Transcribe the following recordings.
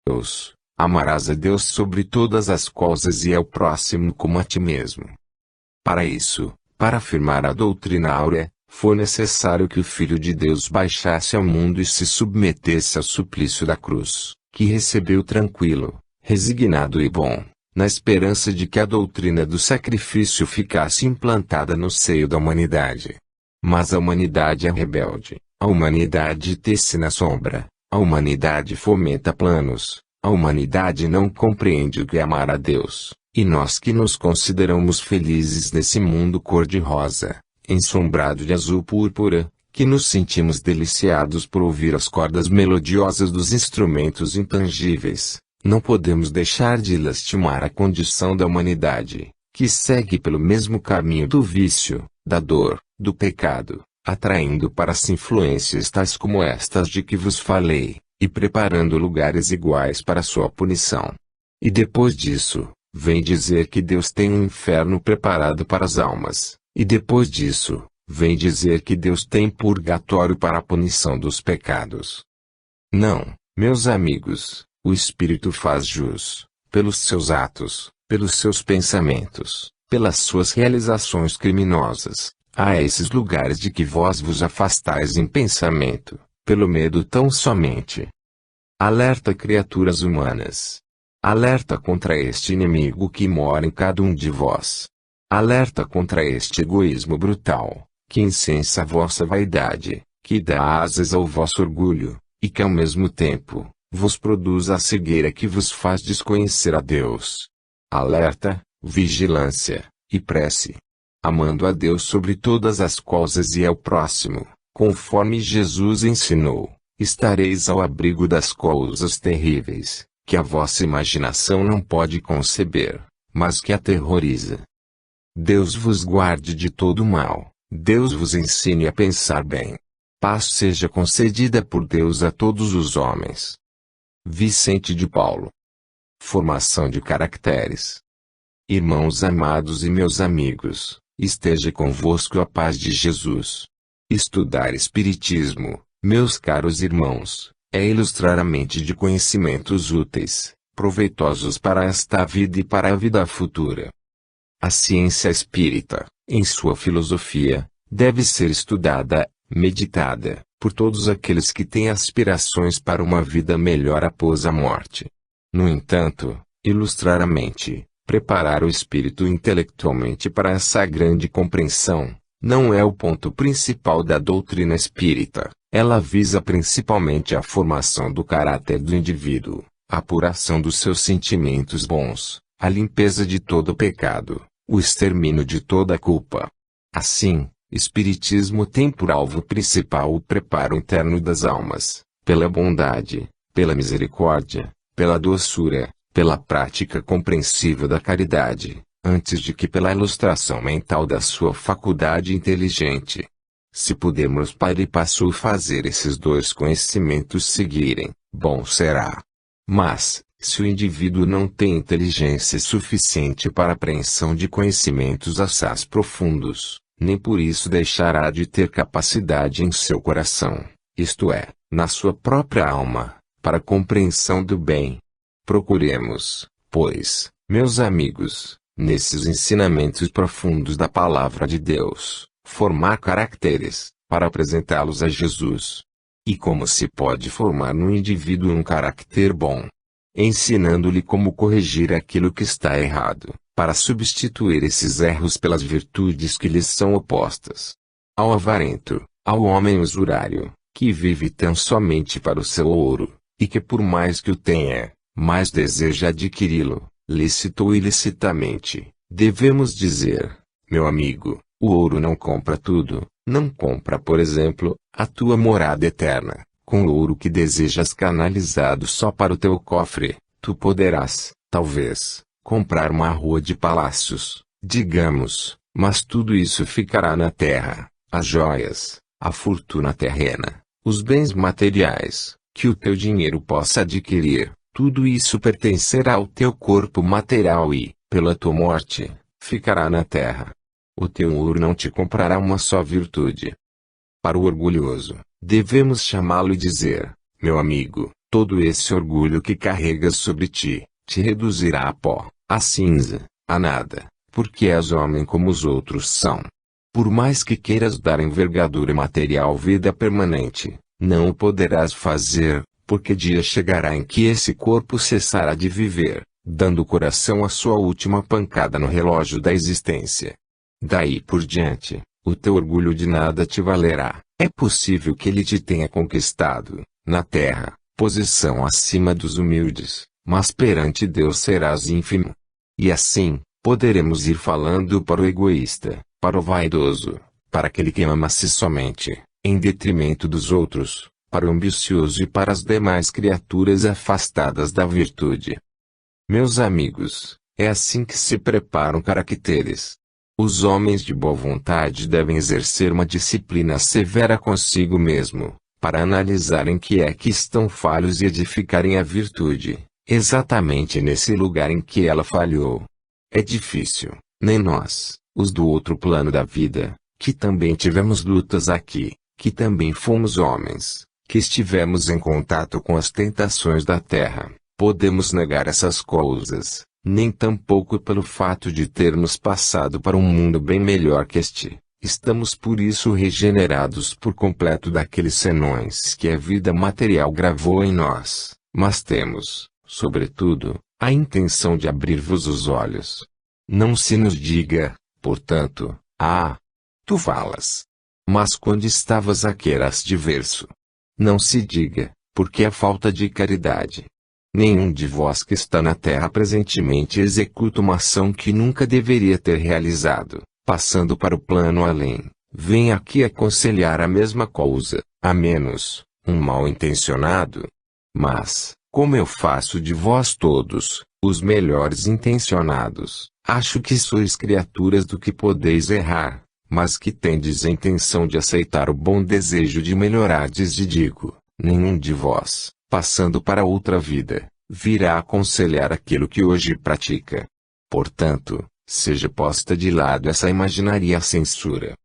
Deus. Amarás a Deus sobre todas as coisas e ao próximo como a ti mesmo. Para isso, para afirmar a doutrina áurea, foi necessário que o Filho de Deus baixasse ao mundo e se submetesse ao suplício da cruz, que recebeu tranquilo, resignado e bom, na esperança de que a doutrina do sacrifício ficasse implantada no seio da humanidade. Mas a humanidade é rebelde, a humanidade tece na sombra, a humanidade fomenta planos, a humanidade não compreende o que é amar a Deus, e nós que nos consideramos felizes nesse mundo cor-de-rosa, ensombrado de azul púrpura, que nos sentimos deliciados por ouvir as cordas melodiosas dos instrumentos intangíveis, não podemos deixar de lastimar a condição da humanidade, que segue pelo mesmo caminho do vício, da dor, do pecado, atraindo para si influências tais como estas de que vos falei, e preparando lugares iguais para sua punição. E depois disso, vem dizer que Deus tem um inferno preparado para as almas, e depois disso, vem dizer que Deus tem purgatório para a punição dos pecados. Não, meus amigos, o Espírito faz jus, pelos seus atos, pelos seus pensamentos, pelas suas realizações criminosas, a esses lugares de que vós vos afastais em pensamento, pelo medo tão somente. Alerta criaturas humanas. Alerta contra este inimigo que mora em cada um de vós. Alerta contra este egoísmo brutal, que incensa a vossa vaidade, que dá asas ao vosso orgulho, e que ao mesmo tempo, vos produz a cegueira que vos faz desconhecer a Deus. Alerta, vigilância, e prece. Amando a Deus sobre todas as coisas e ao próximo, conforme Jesus ensinou, estareis ao abrigo das coisas terríveis, que a vossa imaginação não pode conceber, mas que aterroriza. Deus vos guarde de todo mal, Deus vos ensine a pensar bem. Paz seja concedida por Deus a todos os homens. Vicente de Paulo. Formação de caracteres. Irmãos amados e meus amigos, esteja convosco a paz de Jesus. Estudar Espiritismo, meus caros irmãos, é ilustrar a mente de conhecimentos úteis, proveitosos para esta vida e para a vida futura. A ciência espírita, em sua filosofia, deve ser estudada, meditada, por todos aqueles que têm aspirações para uma vida melhor após a morte. No entanto, ilustrar a mente, preparar o espírito intelectualmente para essa grande compreensão, não é o ponto principal da doutrina espírita. Ela visa principalmente a formação do caráter do indivíduo, a apuração dos seus sentimentos bons, a limpeza de todo pecado, o extermínio de toda culpa. Assim, Espiritismo tem por alvo principal o preparo interno das almas, pela bondade, pela misericórdia, pela doçura, pela prática compreensiva da caridade, antes de que pela ilustração mental da sua faculdade inteligente. Se pudermos para e passo fazer esses dois conhecimentos seguirem, bom será. Mas, se o indivíduo não tem inteligência suficiente para a apreensão de conhecimentos assaz profundos, nem por isso deixará de ter capacidade em seu coração, isto é, na sua própria alma, para a compreensão do bem. Procuremos, pois, meus amigos, nesses ensinamentos profundos da Palavra de Deus, formar caracteres, para apresentá-los a Jesus. E como se pode formar no indivíduo um caráter bom? Ensinando-lhe como corrigir aquilo que está errado, para substituir esses erros pelas virtudes que lhes são opostas. Ao avarento, ao homem usurário, que vive tão somente para o seu ouro, e que por mais que o tenha, mais deseja adquiri-lo, lícito ou ilicitamente, devemos dizer, meu amigo, o ouro não compra tudo, não compra por exemplo, a tua morada eterna. Com o ouro que desejas canalizado só para o teu cofre, tu poderás, talvez, comprar uma rua de palácios, digamos, mas tudo isso ficará na terra, as joias, a fortuna terrena, os bens materiais, que o teu dinheiro possa adquirir, tudo isso pertencerá ao teu corpo material e, pela tua morte, ficará na terra. O teu ouro não te comprará uma só virtude. Para o orgulhoso, devemos chamá-lo e dizer, meu amigo, todo esse orgulho que carregas sobre ti, te reduzirá a pó, a cinza, a nada, porque és homem como os outros são. Por mais que queiras dar envergadura material vida permanente, não o poderás fazer, porque dia chegará em que esse corpo cessará de viver, dando o coração a sua última pancada no relógio da existência. Daí por diante, o teu orgulho de nada te valerá. É possível que ele te tenha conquistado, na terra, posição acima dos humildes, mas perante Deus serás ínfimo. E assim, poderemos ir falando para o egoísta, para o vaidoso, para aquele que ama-se somente, em detrimento dos outros, para o ambicioso e para as demais criaturas afastadas da virtude. Meus amigos, é assim que se preparam caracteres. Os homens de boa vontade devem exercer uma disciplina severa consigo mesmo, para analisar em que é que estão falhos e edificarem a virtude, exatamente nesse lugar em que ela falhou. É difícil, nem nós, os do outro plano da vida, que também tivemos lutas aqui, que também fomos homens, que estivemos em contato com as tentações da terra, podemos negar essas coisas, nem tampouco pelo fato de termos passado para um mundo bem melhor que este. Estamos por isso regenerados por completo daqueles senões que a vida material gravou em nós, mas temos, sobretudo, a intenção de abrir-vos os olhos. Não se nos diga, portanto, tu falas. Mas quando estavas aqui eras diverso. Não se diga, porque é falta de caridade. Nenhum de vós que está na terra presentemente executa uma ação que nunca deveria ter realizado, passando para o plano além, vem aqui aconselhar a mesma coisa, a menos, um mal intencionado. Mas, como eu faço de vós todos, os melhores intencionados, acho que sois criaturas do que podeis errar, mas que tendes a intenção de aceitar o bom desejo de melhorardes e digo, nenhum de vós, passando para outra vida, virá aconselhar aquilo que hoje pratica. Portanto, seja posta de lado essa imaginaria censura.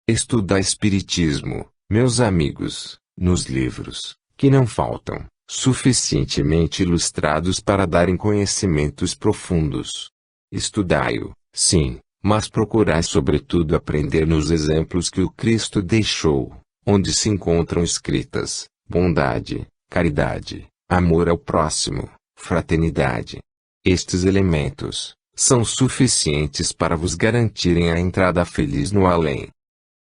Estudai Espiritismo, meus amigos, nos livros, que não faltam, suficientemente ilustrados para darem conhecimentos profundos. Estudai-o, sim, mas procurai sobretudo aprender nos exemplos que o Cristo deixou, onde se encontram escritas, bondade, caridade, amor ao próximo, fraternidade. Estes elementos são suficientes para vos garantirem a entrada feliz no além.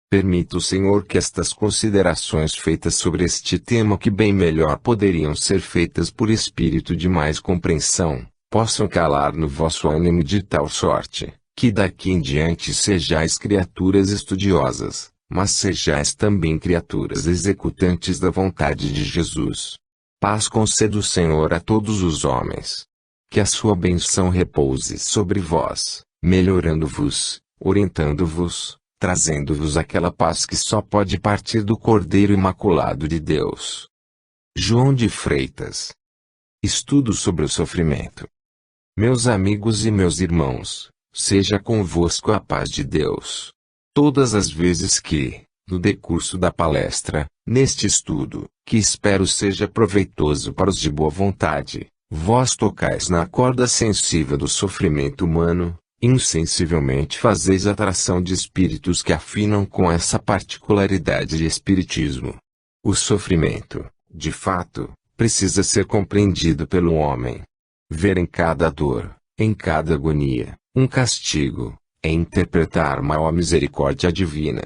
Permita o Senhor que estas considerações feitas sobre este tema, que bem melhor poderiam ser feitas por espírito de mais compreensão, possam calar no vosso ânimo de tal sorte, que daqui em diante sejais criaturas estudiosas, mas sejais também criaturas executantes da vontade de Jesus. Paz conceda o Senhor a todos os homens. Que a sua bênção repouse sobre vós, melhorando-vos, orientando-vos, trazendo-vos aquela paz que só pode partir do Cordeiro Imaculado de Deus. João de Freitas. Estudo sobre o sofrimento. Meus amigos e meus irmãos, seja convosco a paz de Deus. Todas as vezes que, no decurso da palestra, neste estudo, que espero seja proveitoso para os de boa vontade, vós tocais na corda sensível do sofrimento humano, insensivelmente fazeis atração de espíritos que afinam com essa particularidade de espiritismo. O sofrimento, de fato, precisa ser compreendido pelo homem. Ver em cada dor, em cada agonia, um castigo, é interpretar mal a misericórdia divina.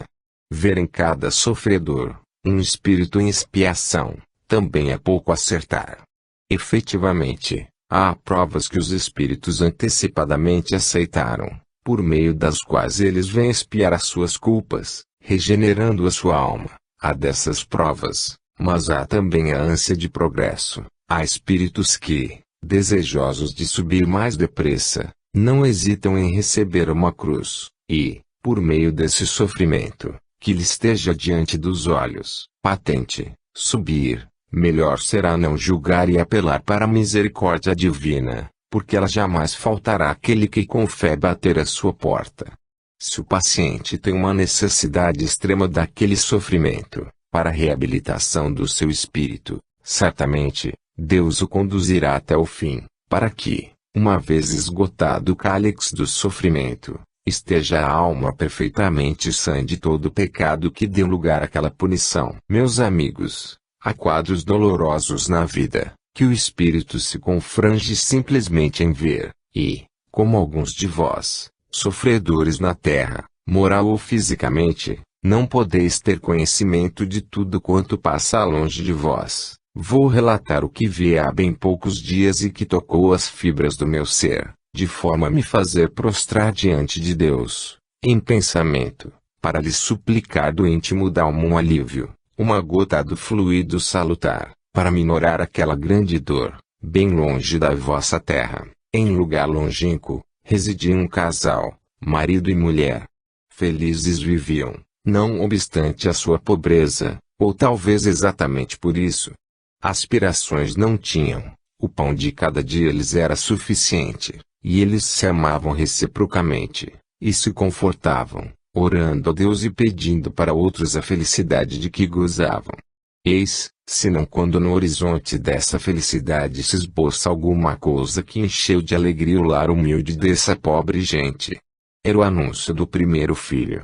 Ver em cada sofredor, um espírito em expiação, também é pouco acertar. Efetivamente, há provas que os espíritos antecipadamente aceitaram, por meio das quais eles vêm expiar as suas culpas, regenerando a sua alma. Há dessas provas, mas há também a ânsia de progresso. Há espíritos que, desejosos de subir mais depressa, não hesitam em receber uma cruz, e, por meio desse sofrimento, que lhe esteja diante dos olhos, patente, subir. Melhor será não julgar e apelar para a misericórdia divina, porque ela jamais faltará àquele que com fé bater à sua porta. Se o paciente tem uma necessidade extrema daquele sofrimento, para a reabilitação do seu espírito, certamente, Deus o conduzirá até o fim, para que, uma vez esgotado o cálice do sofrimento, esteja a alma perfeitamente sã de todo o pecado que deu lugar àquela punição. Meus amigos, há quadros dolorosos na vida, que o espírito se confrange simplesmente em ver, e, como alguns de vós, sofredores na terra, moral ou fisicamente, não podeis ter conhecimento de tudo quanto passa longe de vós. Vou relatar o que vi há bem poucos dias e que tocou as fibras do meu ser, de forma a me fazer prostrar diante de Deus, em pensamento, para lhe suplicar do íntimo da alma um alívio, uma gota do fluido salutar, para minorar aquela grande dor. Bem longe da vossa terra, em lugar longínquo, residia um casal, marido e mulher. Felizes viviam, não obstante a sua pobreza, ou talvez exatamente por isso. Aspirações não tinham, o pão de cada dia lhes era suficiente, e eles se amavam reciprocamente, e se confortavam, orando a Deus e pedindo para outros a felicidade de que gozavam. Eis, senão quando no horizonte dessa felicidade se esboça alguma coisa que encheu de alegria o lar humilde dessa pobre gente. Era o anúncio do primeiro filho.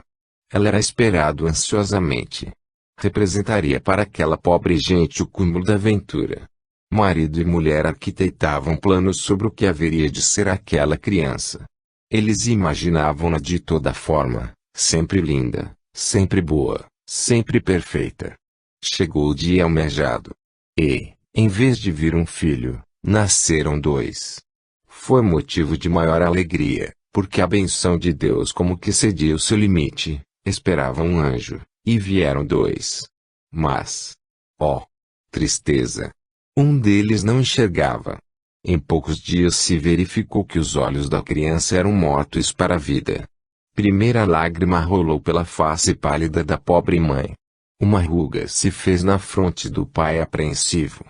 Ela era esperado ansiosamente. Representaria para aquela pobre gente o cúmulo da aventura. Marido e mulher arquitetavam planos sobre o que haveria de ser aquela criança. Eles imaginavam-na de toda forma, sempre linda, sempre boa, sempre perfeita. Chegou o dia almejado. E, em vez de vir um filho, nasceram dois. Foi motivo de maior alegria, porque a benção de Deus como que cedia o seu limite, esperava um anjo. E vieram dois. Mas, ó, tristeza! Um deles não enxergava. Em poucos dias se verificou que os olhos da criança eram mortos para a vida. Primeira lágrima rolou pela face pálida da pobre mãe. Uma ruga se fez na fronte do pai apreensivo.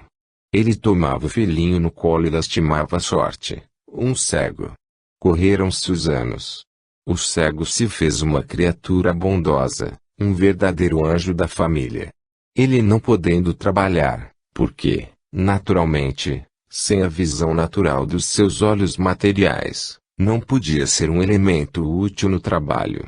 Ele tomava o filhinho no colo e lastimava a sorte, um cego. Correram-se os anos. O cego se fez uma criatura bondosa, um verdadeiro anjo da família. Ele não podendo trabalhar, porque, naturalmente, sem a visão natural dos seus olhos materiais, não podia ser um elemento útil no trabalho.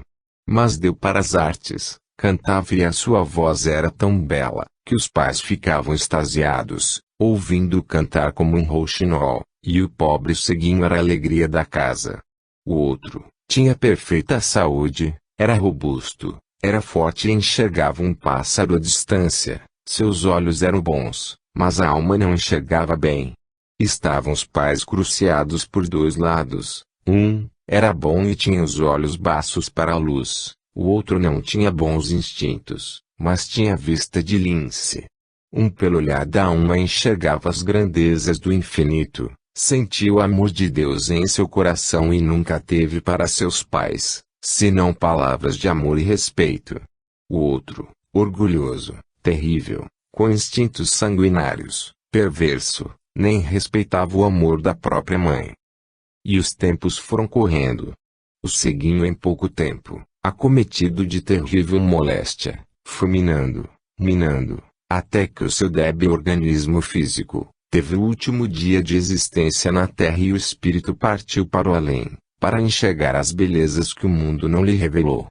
Mas deu para as artes, cantava e a sua voz era tão bela, que os pais ficavam extasiados, ouvindo-o cantar como um rouxinol, e o pobre ceguinho era a alegria da casa. O outro, tinha perfeita saúde, era robusto, era forte e enxergava um pássaro à distância. Seus olhos eram bons, mas a alma não enxergava bem. Estavam os pais cruciados por dois lados. Um, era bom e tinha os olhos baços para a luz. O outro não tinha bons instintos, mas tinha vista de lince. Um pelo olhar da alma enxergava as grandezas do infinito, sentia o amor de Deus em seu coração e nunca teve para seus pais, senão palavras de amor e respeito. O outro, orgulhoso, terrível, com instintos sanguinários, perverso, nem respeitava o amor da própria mãe. E os tempos foram correndo. O ceguinho em pouco tempo, acometido de terrível moléstia, foi minando, até que o seu débil organismo físico, teve o último dia de existência na terra e o espírito partiu para o além, para enxergar as belezas que o mundo não lhe revelou.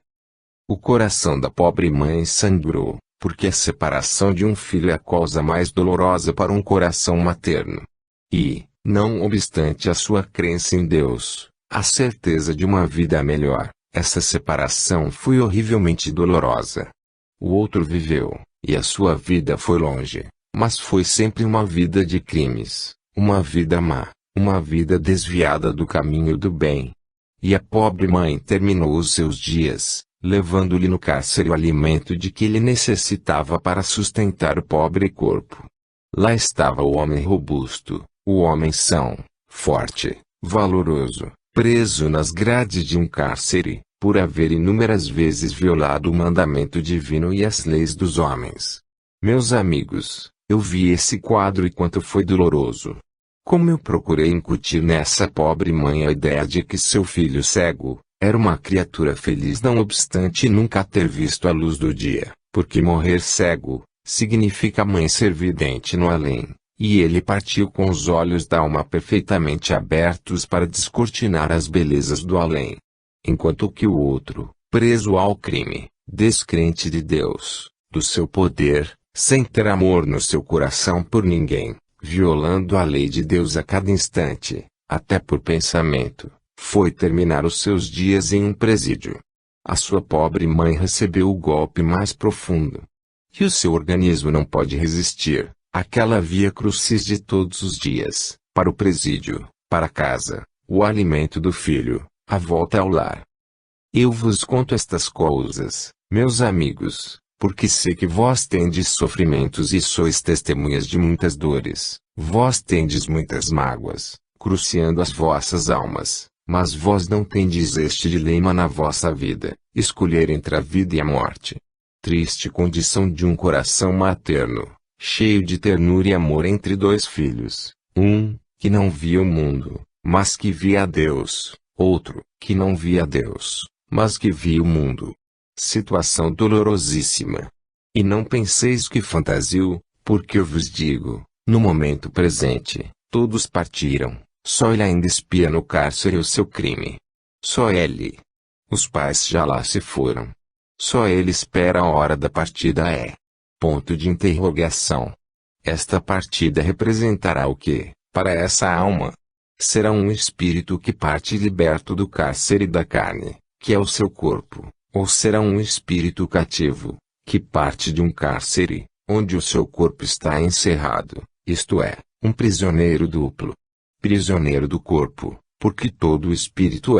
O coração da pobre mãe sangrou, porque a separação de um filho é a causa mais dolorosa para um coração materno. E, não obstante a sua crença em Deus, a certeza de uma vida melhor, essa separação foi horrivelmente dolorosa. O outro viveu, e a sua vida foi longe, mas foi sempre uma vida de crimes, uma vida má, uma vida desviada do caminho do bem. E a pobre mãe terminou os seus dias, levando-lhe no cárcere o alimento de que ele necessitava para sustentar o pobre corpo. Lá estava o homem robusto, o homem são, forte, valoroso, preso nas grades de um cárcere, por haver inúmeras vezes violado o mandamento divino e as leis dos homens. Meus amigos, eu vi esse quadro e quanto foi doloroso. Como eu procurei incutir nessa pobre mãe a ideia de que seu filho cego, era uma criatura feliz não obstante nunca ter visto a luz do dia, porque morrer cego, significa a mãe ser vidente no além, E ele partiu com os olhos da alma perfeitamente abertos para descortinar as belezas do além. Enquanto que o outro, preso ao crime, descrente de Deus, do seu poder, sem ter amor no seu coração por ninguém, violando a lei de Deus a cada instante, até por pensamento, foi terminar os seus dias em um presídio. A sua pobre mãe recebeu o golpe mais profundo. E o seu organismo não pode resistir àquela via crucis de todos os dias, para o presídio, para casa, o alimento do filho, a volta ao lar. Eu vos conto estas coisas, meus amigos, porque sei que vós tendes sofrimentos e sois testemunhas de muitas dores, vós tendes muitas mágoas, cruciando as vossas almas, mas vós não tendes este dilema na vossa vida, escolher entre a vida e a morte. Triste condição de um coração materno, cheio de ternura e amor entre dois filhos, um, que não via o mundo, mas que via a Deus, outro, que não via a Deus, mas que via o mundo. Situação dolorosíssima. E não penseis que fantasio, porque eu vos digo, no momento presente, todos partiram, só ele ainda espia no cárcere o seu crime. Só ele. Os pais já lá se foram. Só ele espera a hora da partida Ponto de interrogação. Esta partida representará o que, para essa alma? Será um espírito que parte liberto do cárcere da carne, que é o seu corpo, ou será um espírito cativo, que parte de um cárcere, onde o seu corpo está encerrado, isto é, um prisioneiro duplo. Prisioneiro do corpo, porque todo o espírito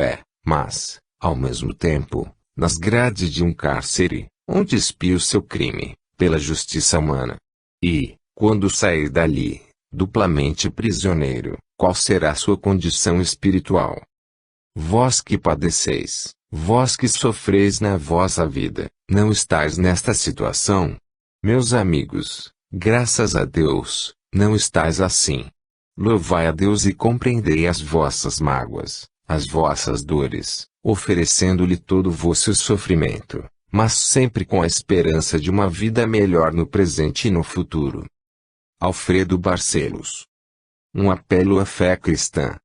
mas, ao mesmo tempo, nas grades de um cárcere, onde expia o seu crime, pela justiça humana. E, quando sair dali, duplamente prisioneiro, qual será a sua condição espiritual? Vós que padeceis, vós que sofreis na vossa vida, não estáis nesta situação? Meus amigos, graças a Deus, não estáis assim. Louvai a Deus e compreendei as vossas mágoas, as vossas dores, oferecendo-lhe todo o vosso sofrimento, mas sempre com a esperança de uma vida melhor no presente e no futuro. Alfredo Barcelos. Um apelo à fé cristã.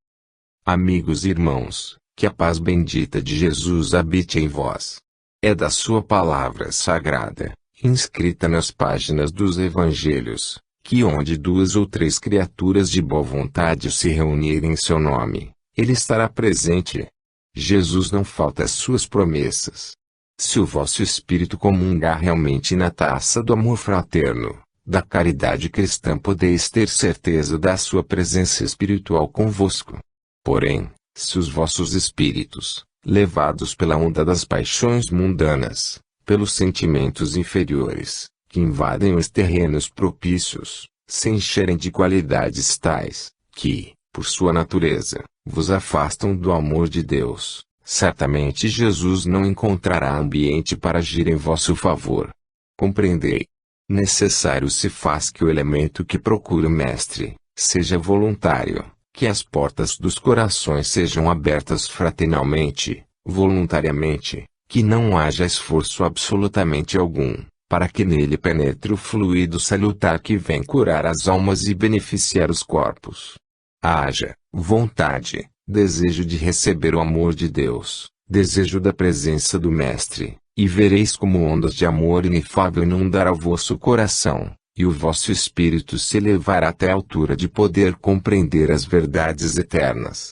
Amigos e irmãos, que a paz bendita de Jesus habite em vós. É da sua palavra sagrada, inscrita nas páginas dos Evangelhos, que onde 2 ou 3 criaturas de boa vontade se reunirem em seu nome, ele estará presente. Jesus não falta às suas promessas. Se o vosso espírito comungar realmente na taça do amor fraterno, da caridade cristã, podeis ter certeza da sua presença espiritual convosco. Porém, se os vossos espíritos, levados pela onda das paixões mundanas, pelos sentimentos inferiores, que invadem os terrenos propícios, se encherem de qualidades tais, que, por sua natureza, vos afastam do amor de Deus, certamente Jesus não encontrará ambiente para agir em vosso favor. Compreendei. Necessário se faz que o elemento que procura o Mestre, seja voluntário, que as portas dos corações sejam abertas fraternalmente, voluntariamente, que não haja esforço absolutamente algum, para que nele penetre o fluido salutar que vem curar as almas e beneficiar os corpos. Haja vontade, desejo de receber o amor de Deus, desejo da presença do Mestre, e vereis como ondas de amor inefável inundará o vosso coração, e o vosso espírito se elevará até a altura de poder compreender as verdades eternas.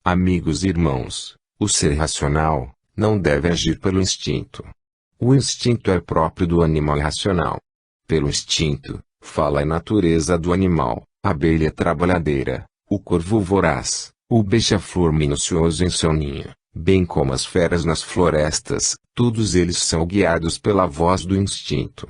Amigos e irmãos, o ser racional não deve agir pelo instinto. O instinto é próprio do animal irracional. Pelo instinto, fala a natureza do animal, a abelha trabalhadeira, o corvo voraz, o beija-flor minucioso em seu ninho, bem como as feras nas florestas, todos eles são guiados pela voz do instinto.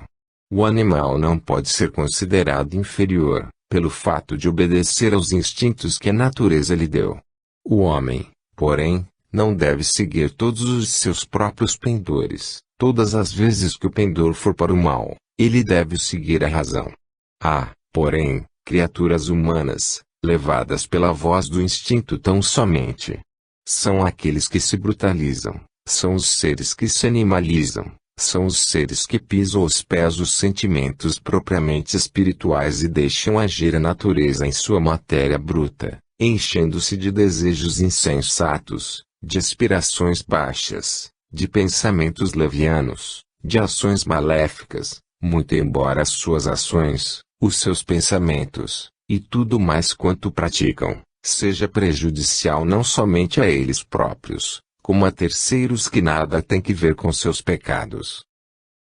O animal não pode ser considerado inferior, pelo fato de obedecer aos instintos que a natureza lhe deu. O homem, porém, não deve seguir todos os seus próprios pendores. Todas as vezes que o pendor for para o mal, ele deve seguir a razão. Há, porém, criaturas humanas, levadas pela voz do instinto tão somente. São aqueles que se brutalizam, são os seres que se animalizam, São os seres que pisam aos pés os sentimentos propriamente espirituais e deixam agir a natureza em sua matéria bruta, enchendo-se de desejos insensatos, de aspirações baixas, de pensamentos levianos, de ações maléficas, muito embora as suas ações, os seus pensamentos, e tudo mais quanto praticam, seja prejudicial não somente a eles próprios, como a terceiros que nada têm que ver com seus pecados.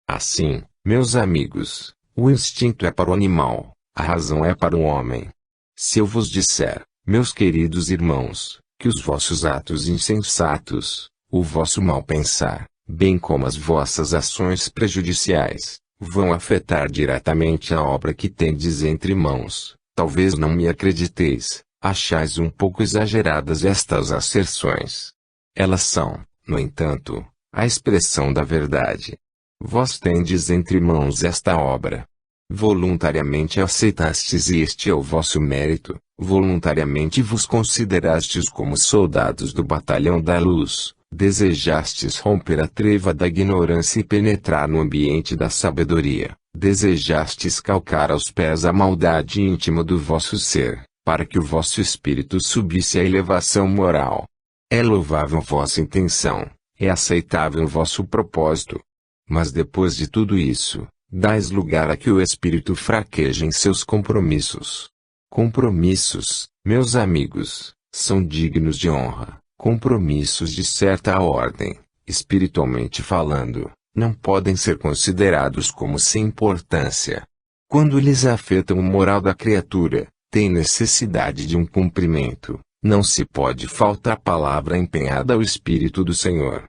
Assim, meus amigos, o instinto é para o animal, a razão é para o homem. Se eu vos disser, meus queridos irmãos, que os vossos atos insensatos, o vosso mal pensar, bem como as vossas ações prejudiciais, vão afetar diretamente a obra que tendes entre mãos, talvez não me acrediteis, achais um pouco exageradas estas asserções. Elas são, no entanto, a expressão da verdade. Vós tendes entre mãos esta obra. Voluntariamente aceitastes e este é o vosso mérito, voluntariamente vos considerastes como soldados do batalhão da luz, desejastes romper a treva da ignorância e penetrar no ambiente da sabedoria, desejastes calcar aos pés a maldade íntima do vosso ser, para que o vosso espírito subisse à elevação moral. É louvável vossa intenção, é aceitável vosso propósito. Mas depois de tudo isso, dais lugar a que o espírito fraqueje em seus compromissos. Compromissos, meus amigos, são dignos de honra. Compromissos de certa ordem, espiritualmente falando, não podem ser considerados como sem importância. Quando eles afetam o moral da criatura, tem necessidade de um cumprimento. Não se pode faltar palavra empenhada ao Espírito do Senhor.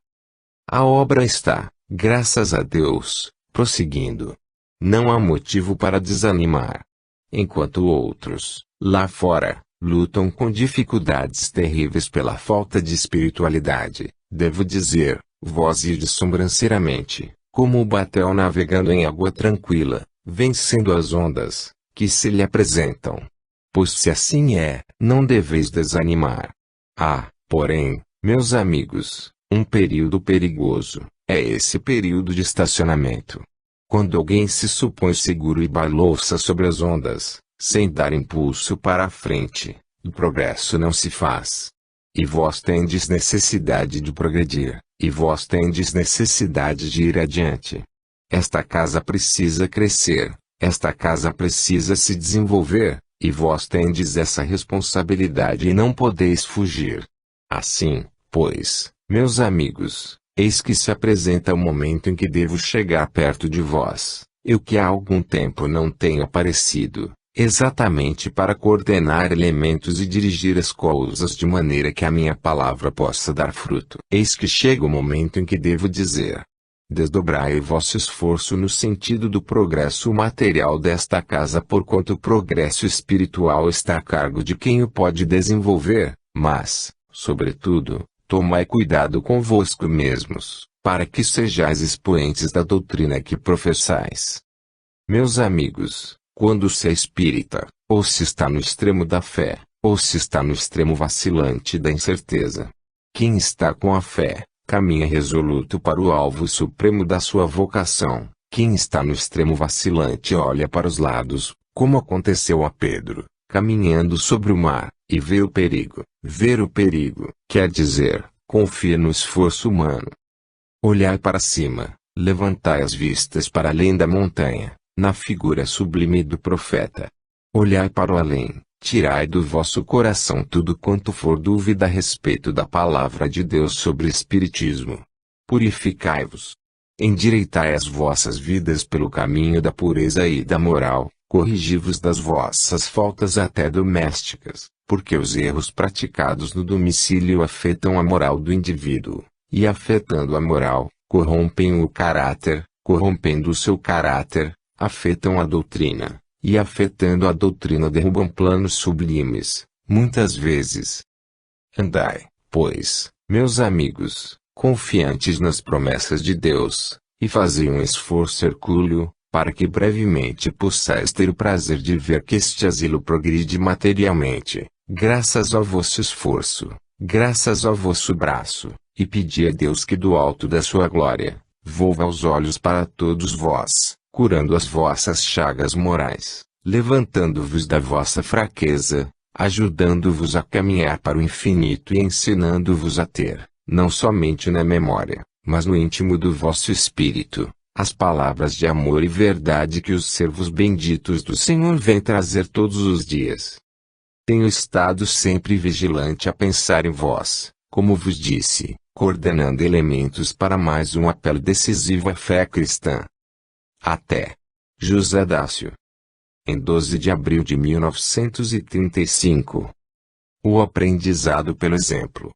A obra está, graças a Deus, prosseguindo. Não há motivo para desanimar. Enquanto outros, lá fora, lutam com dificuldades terríveis pela falta de espiritualidade, devo dizer, vós ides sobranceiramente, como o batel navegando em água tranquila, vencendo as ondas, que se lhe apresentam. Pois se assim é, não deveis desanimar. Há, porém, meus amigos, um período perigoso, é esse período de estacionamento. Quando alguém se supõe seguro e balouça sobre as ondas, sem dar impulso para a frente, o progresso não se faz. E vós tendes necessidade de progredir, e vós tendes necessidade de ir adiante. Esta casa precisa crescer, esta casa precisa se desenvolver, e vós tendes essa responsabilidade e não podeis fugir. Assim, pois, meus amigos, eis que se apresenta o momento em que devo chegar perto de vós, eu que há algum tempo não tenho aparecido, exatamente para coordenar elementos e dirigir as coisas de maneira que a minha palavra possa dar fruto. Eis que chega o momento em que devo dizer: desdobrai vosso esforço no sentido do progresso material desta casa, porquanto o progresso espiritual está a cargo de quem o pode desenvolver, mas, sobretudo, tomai cuidado convosco mesmos, para que sejais expoentes da doutrina que professais. Meus amigos, quando se é espírita, ou se está no extremo da fé, ou se está no extremo vacilante da incerteza. Quem está com a fé, caminha resoluto para o alvo supremo da sua vocação. Quem está no extremo vacilante olha para os lados, como aconteceu a Pedro, caminhando sobre o mar, e vê o perigo. Ver o perigo, quer dizer, confia no esforço humano. Olhai para cima, levantai as vistas para além da montanha, na figura sublime do profeta. Olhai para o além, tirai do vosso coração tudo quanto for dúvida a respeito da palavra de Deus sobre espiritismo. Purificai-vos. Endireitai as vossas vidas pelo caminho da pureza e da moral, corrigi-vos das vossas faltas até domésticas, porque os erros praticados no domicílio afetam a moral do indivíduo, e afetando a moral, corrompem o caráter, corrompendo o seu caráter, afetam a doutrina, e afetando a doutrina derrubam planos sublimes, muitas vezes. Andai, pois, meus amigos, confiantes nas promessas de Deus, e fazei um esforço hercúleo, para que brevemente possais ter o prazer de ver que este asilo progride materialmente, graças ao vosso esforço, graças ao vosso braço, e pedi a Deus que do alto da sua glória, volva os olhos para todos vós, curando as vossas chagas morais, levantando-vos da vossa fraqueza, ajudando-vos a caminhar para o infinito e ensinando-vos a ter, não somente na memória, mas no íntimo do vosso espírito, as palavras de amor e verdade que os servos benditos do Senhor vêm trazer todos os dias. Tenho estado sempre vigilante a pensar em vós, como vos disse, coordenando elementos para mais um apelo decisivo à fé cristã. Até. José Dácio. Em 12 de abril de 1935. O aprendizado pelo exemplo.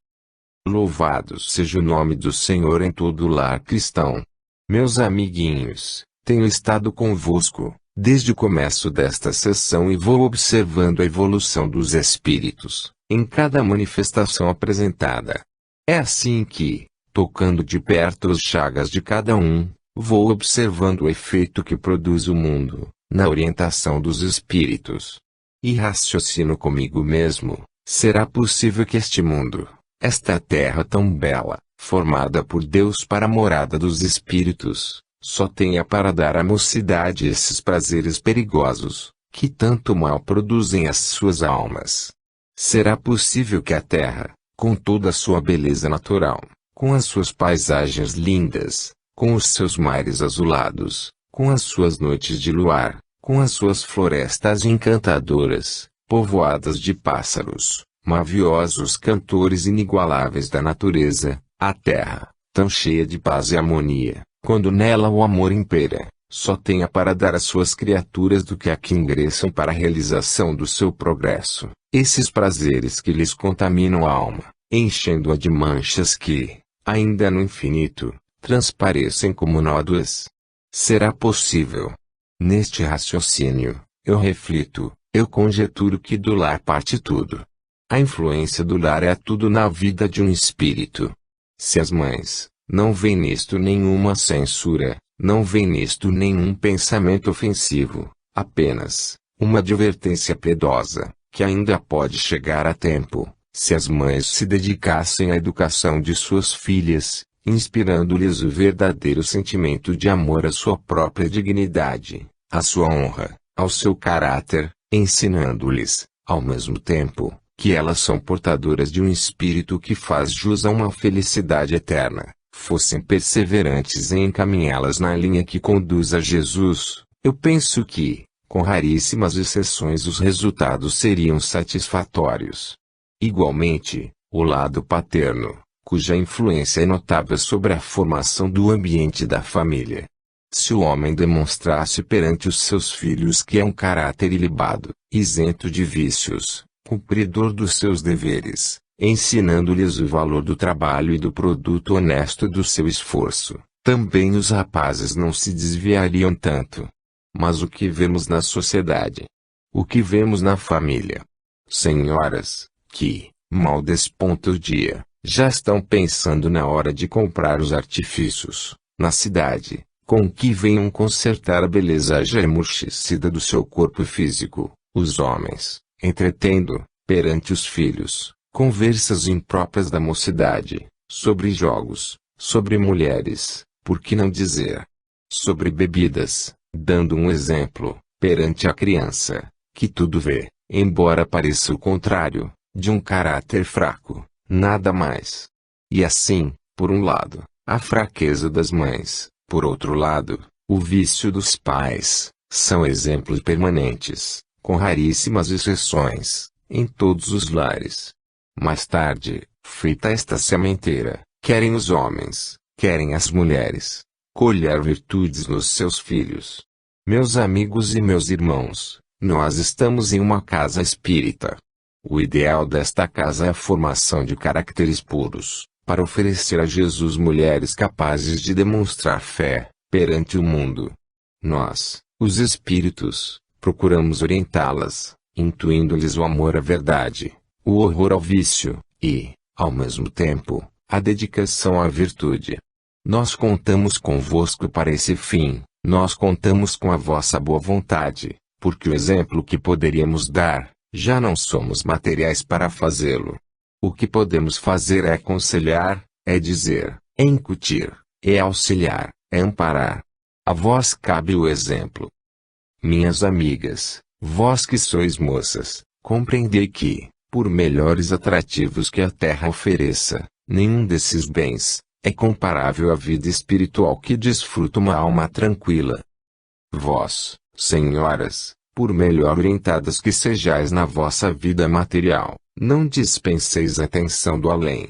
Louvado seja o nome do Senhor em todo o lar cristão. Meus amiguinhos, tenho estado convosco, desde o começo desta sessão e vou observando a evolução dos espíritos, em cada manifestação apresentada. É assim que, tocando de perto as chagas de cada um, vou observando o efeito que produz o mundo, na orientação dos espíritos. E raciocino comigo mesmo, será possível que este mundo, esta terra tão bela, formada por Deus para a morada dos espíritos, só tenha para dar à mocidade esses prazeres perigosos, que tanto mal produzem às suas almas? Será possível que a terra, com toda a sua beleza natural, com as suas paisagens lindas, com os seus mares azulados, com as suas noites de luar, com as suas florestas encantadoras, povoadas de pássaros, maviosos cantores inigualáveis da natureza, a terra, tão cheia de paz e harmonia, quando nela o amor impera, só tenha para dar às suas criaturas do que aqui ingressam para a realização do seu progresso, esses prazeres que lhes contaminam a alma, enchendo-a de manchas que, ainda no infinito, transparecem como nódoas? Será possível? Neste raciocínio, eu reflito, eu conjeturo que do lar parte tudo. A influência do lar é tudo na vida de um espírito. Se as mães, não veem nisto nenhuma censura, não veem nisto nenhum pensamento ofensivo, apenas, uma advertência piedosa, que ainda pode chegar a tempo, se as mães se dedicassem à educação de suas filhas, inspirando-lhes o verdadeiro sentimento de amor à sua própria dignidade, à sua honra, ao seu caráter, ensinando-lhes, ao mesmo tempo, que elas são portadoras de um espírito que faz jus a uma felicidade eterna, fossem perseverantes em encaminhá-las na linha que conduz a Jesus, eu penso que, com raríssimas exceções, os resultados seriam satisfatórios. Igualmente, o lado paterno, cuja influência é notável sobre a formação do ambiente da família. Se o homem demonstrasse perante os seus filhos que é um caráter ilibado, isento de vícios, cumpridor dos seus deveres, ensinando-lhes o valor do trabalho e do produto honesto do seu esforço, também os rapazes não se desviariam tanto. Mas o que vemos na sociedade? O que vemos na família? Senhoras, que, mal desponta o dia, já estão pensando na hora de comprar os artifícios, na cidade, com que venham consertar a beleza já emurchecida do seu corpo físico, os homens, entretendo, perante os filhos, conversas impróprias da mocidade, sobre jogos, sobre mulheres, por que não dizer, sobre bebidas, dando um exemplo, perante a criança, que tudo vê, embora pareça o contrário, de um caráter fraco, nada mais. E assim, por um lado, a fraqueza das mães, por outro lado, o vício dos pais, são exemplos permanentes, com raríssimas exceções, em todos os lares. Mais tarde, feita esta sementeira, querem os homens, querem as mulheres, colher virtudes nos seus filhos. Meus amigos e meus irmãos, nós estamos em uma casa espírita. O ideal desta casa é a formação de caracteres puros, para oferecer a Jesus mulheres capazes de demonstrar fé, perante o mundo. Nós, os espíritos, procuramos orientá-las, intuindo-lhes o amor à verdade, o horror ao vício, e, ao mesmo tempo, a dedicação à virtude. Nós contamos convosco para esse fim, nós contamos com a vossa boa vontade, porque o exemplo que poderíamos dar, já não somos materiais para fazê-lo. O que podemos fazer é aconselhar, é dizer, é incutir, é auxiliar, é amparar. A vós cabe o exemplo. Minhas amigas, vós que sois moças, compreendei que, por melhores atrativos que a terra ofereça, nenhum desses bens é comparável à vida espiritual que desfruta uma alma tranquila. Vós, senhoras, por melhor orientadas que sejais na vossa vida material, não dispenseis a atenção do além.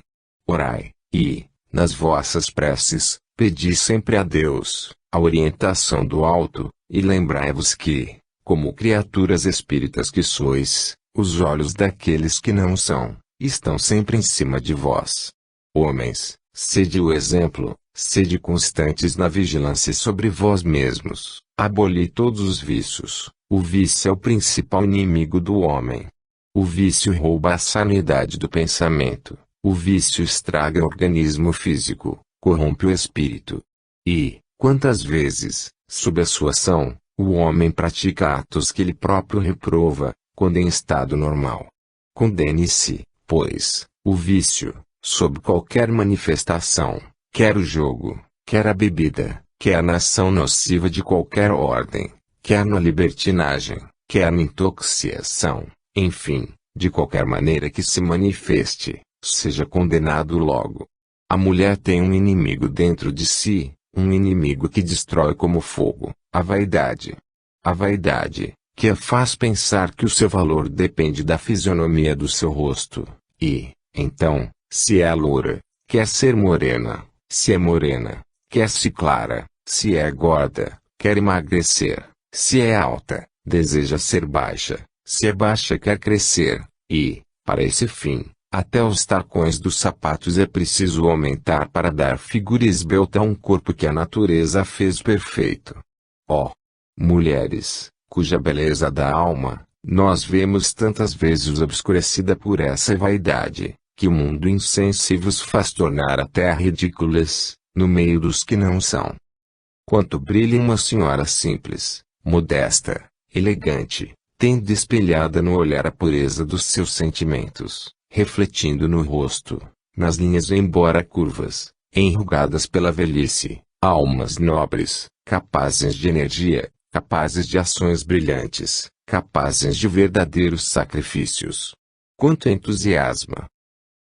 Orai, e, nas vossas preces, pedi sempre a Deus a orientação do alto, e lembrai-vos que, como criaturas espíritas que sois, os olhos daqueles que não são, estão sempre em cima de vós. Homens, sede o exemplo, sede constantes na vigilância sobre vós mesmos, aboli todos os vícios. O vício é o principal inimigo do homem. O vício rouba a sanidade do pensamento, o vício estraga o organismo físico, corrompe o espírito. E, quantas vezes, sob a sua ação, o homem pratica atos que ele próprio reprova, quando em estado normal. Condene-se, pois, o vício, sob qualquer manifestação, quer o jogo, quer a bebida, quer a nação nociva de qualquer ordem, quer na libertinagem, quer na intoxicação, enfim, de qualquer maneira que se manifeste, seja condenado logo. A mulher tem um inimigo dentro de si, um inimigo que destrói como fogo, a vaidade. A vaidade, que a faz pensar que o seu valor depende da fisionomia do seu rosto, e, então, se é loura, quer ser morena, se é morena, quer se clara, se é gorda, quer emagrecer, se é alta, deseja ser baixa, se é baixa quer crescer, e, para esse fim, até os tacões dos sapatos é preciso aumentar para dar figura esbelta a um corpo que a natureza fez perfeito. Ó, mulheres, cuja beleza da alma, nós vemos tantas vezes obscurecida por essa vaidade, que o mundo insensível vos faz tornar a terra ridículas, no meio dos que não são. Quanto brilha uma senhora simples, modesta, elegante, tendo espelhada no olhar a pureza dos seus sentimentos, refletindo no rosto, nas linhas embora curvas, enrugadas pela velhice, almas nobres, capazes de energia, capazes de ações brilhantes, capazes de verdadeiros sacrifícios. Quanto entusiasma!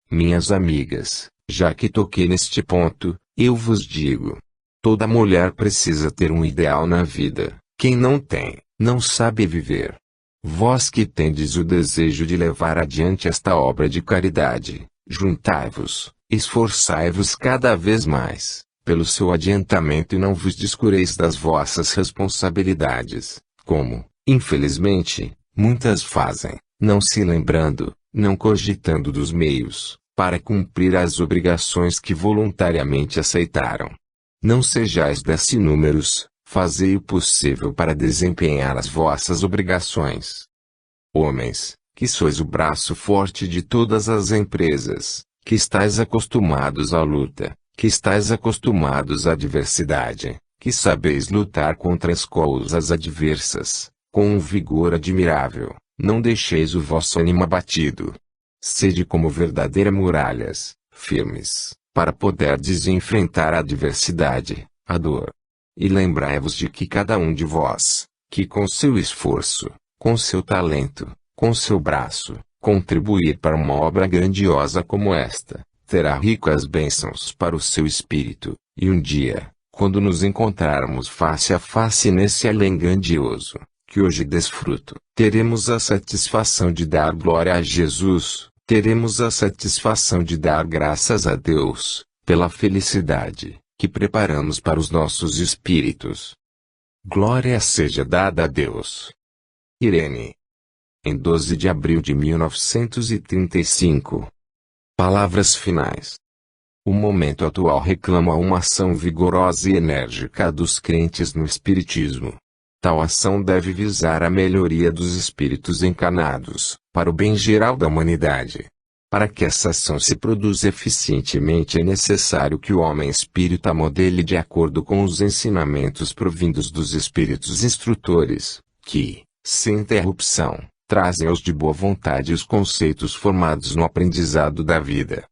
Minhas amigas, já que toquei neste ponto, eu vos digo: toda mulher precisa ter um ideal na vida. Quem não tem, não sabe viver. Vós que tendes o desejo de levar adiante esta obra de caridade, juntai-vos, esforçai-vos cada vez mais, pelo seu adiantamento e não vos descureis das vossas responsabilidades, como, infelizmente, muitas fazem, não se lembrando, não cogitando dos meios, para cumprir as obrigações que voluntariamente aceitaram. Não sejais números, fazei o possível para desempenhar as vossas obrigações. Homens, que sois o braço forte de todas as empresas, que estáis acostumados à luta, que estáis acostumados à adversidade, que sabeis lutar contra as causas adversas, com um vigor admirável, não deixeis o vosso ânimo abatido. Sede como verdadeiras muralhas, firmes, para poderdes enfrentar a adversidade, a dor. E lembrai-vos de que cada um de vós, que com seu esforço, com seu talento, com seu braço, contribuir para uma obra grandiosa como esta, terá ricas bênçãos para o seu espírito, e um dia, quando nos encontrarmos face a face nesse além grandioso, que hoje desfruto, teremos a satisfação de dar glória a Jesus, teremos a satisfação de dar graças a Deus, pela felicidade que preparamos para os nossos espíritos. Glória seja dada a Deus. Irene. Em 12 de abril de 1935. Palavras finais. O momento atual reclama uma ação vigorosa e enérgica dos crentes no Espiritismo. Tal ação deve visar a melhoria dos espíritos encarnados, para o bem geral da humanidade. Para que essa ação se produza eficientemente é necessário que o homem espírita modele de acordo com os ensinamentos provindos dos espíritos instrutores, que, sem interrupção, trazem aos de boa vontade os conceitos formados no aprendizado da vida.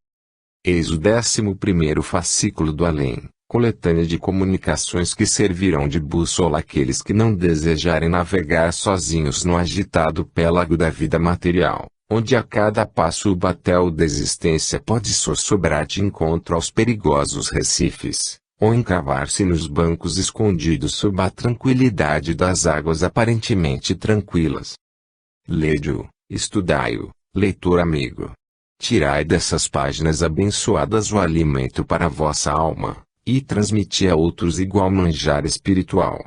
Eis o 11º fascículo do Além, Coletânea de comunicações que servirão de bússola àqueles que não desejarem navegar sozinhos no agitado pélago da vida material, onde a cada passo o batel da existência pode sossobrar de encontro aos perigosos recifes, ou encavar-se nos bancos escondidos sob a tranquilidade das águas aparentemente tranquilas. Lede-o, estudai-o, leitor amigo. Tirai dessas páginas abençoadas o alimento para a vossa alma, e transmiti a outros igual manjar espiritual.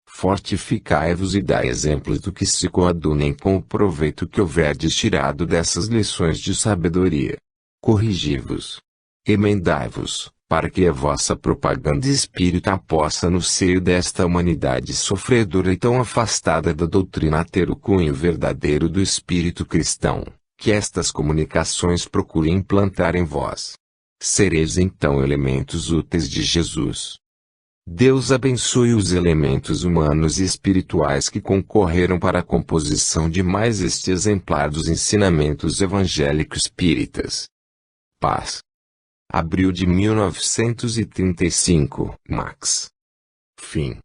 Fortificai-vos e dai exemplos do que se coadunem com o proveito que houverdes tirado dessas lições de sabedoria. Corrigi-vos. Emendai-vos, para que a vossa propaganda espírita possa no seio desta humanidade sofredora e tão afastada da doutrina ter o cunho verdadeiro do espírito cristão, que estas comunicações procurem implantar em vós. Sereis então elementos úteis de Jesus. Deus abençoe os elementos humanos e espirituais que concorreram para a composição de mais este exemplar dos ensinamentos evangélicos espíritas. Paz. Abril de 1935, Max. Fim.